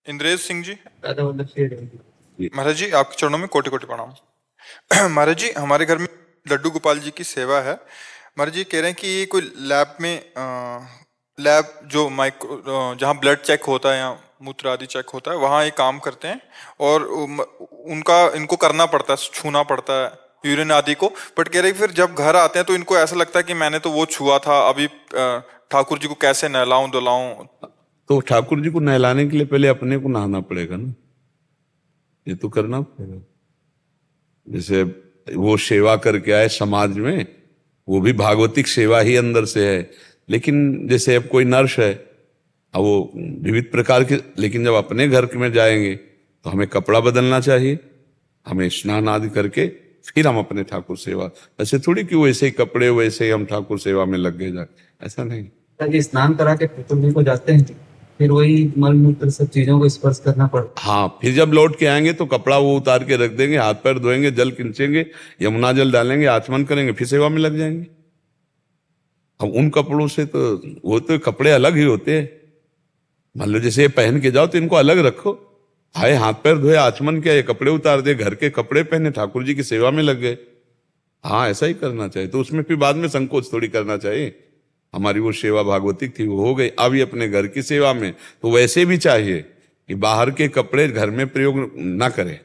इंद्रेश सिंह जी। दादा वल्लभ शेर महाराज जी, आपके चरणों में कोटि कोटि प्रणाम। महाराज जी, हमारे घर में लड्डू गोपाल जी की सेवा है। महाराज जी कह रहे हैं कि ये कोई लैब में लैब जो माइक्रो जहाँ ब्लड चेक होता है या मूत्र आदि चेक होता है वहाँ ये काम करते हैं। और उनका इनको करना पड़ता है, छूना पड़ता है यूरिन आदि को। बट कह रहे हैं फिर जब घर आते हैं तो इनको ऐसा लगता है कि मैंने तो वो छुआ था, अभी ठाकुर जी को कैसे नहलाऊं धुलाऊं। तो ठाकुर जी को नहलाने के लिए पहले अपने को नहाना पड़ेगा ना, ये तो करना पड़ेगा। जैसे वो सेवा करके आए समाज में, वो भी भागवतिक सेवा ही अंदर से है। लेकिन जैसे अब कोई नर्स है, अब वो विविध प्रकार के, लेकिन जब अपने घर में जाएंगे तो हमें कपड़ा बदलना चाहिए, हमें स्नान आदि करके फिर हम अपने ठाकुर सेवा। ऐसे थोड़ी कि वैसे ही कपड़े वैसे ही हम ठाकुर सेवा में लग गए जाए, ऐसा नहीं। ताकि स्नान करा के ठाकुर जी को जाते हैं, फिर वही मल मूत्र सब चीजों को स्पर्श करना पड़ता हाँ, फिर जब लौट के आएंगे तो कपड़ा वो उतार के रख देंगे, हाथ पैर धोएंगे, जल खींचेंगे, यमुना जल डालेंगे, आचमन करेंगे, फिर सेवा में लग जाएंगे। अब उन कपड़ों से तो वो तो कपड़े अलग ही होते हैं। मान लो जैसे ये पहन के जाओ तो इनको अलग रखो, आए हाथ पैर धोए, आचमन किया, ये कपड़े उतार दिए, घर के कपड़े पहने, ठाकुर जी की सेवा में लग गए। हाँ, ऐसा ही करना चाहिए। तो उसमें फिर बाद में संकोच थोड़ी करना चाहिए। हमारी वो सेवा भागवतिक थी, वो हो गई। अब ये अपने घर की सेवा में तो वैसे भी चाहिए कि बाहर के कपड़े घर में प्रयोग ना करें।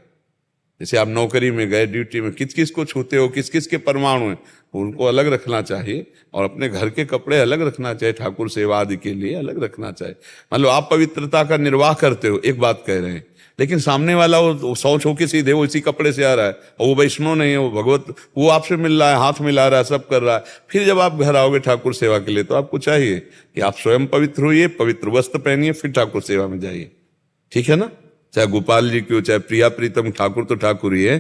जैसे आप नौकरी में गए, ड्यूटी में, किस किस को छूते हो, किस किस के परमाणु हैं, उनको अलग रखना चाहिए। और अपने घर के कपड़े अलग रखना चाहिए, ठाकुर सेवा आदि के लिए अलग रखना चाहिए। मान लो आप पवित्रता का निर्वाह करते हो, एक बात कह रहे हैं, लेकिन सामने वाला वो शौच होके सीधे वो इसी कपड़े से आ रहा है, और वो वैष्णव नहीं है, वो भगवत, वो आपसे मिल रहा है, हाथ मिला रहा है, सब कर रहा है। फिर जब आप घर आओगे ठाकुर सेवा के लिए तो आपको चाहिए कि आप स्वयं पवित्र होइए, पवित्र वस्त्र पहनिए, फिर ठाकुर सेवा में जाइए। ठीक है ना? चाहे गोपाल जी की हो, चाहे प्रिया प्रीतम, ठाकुर तो ठाकुर ही है।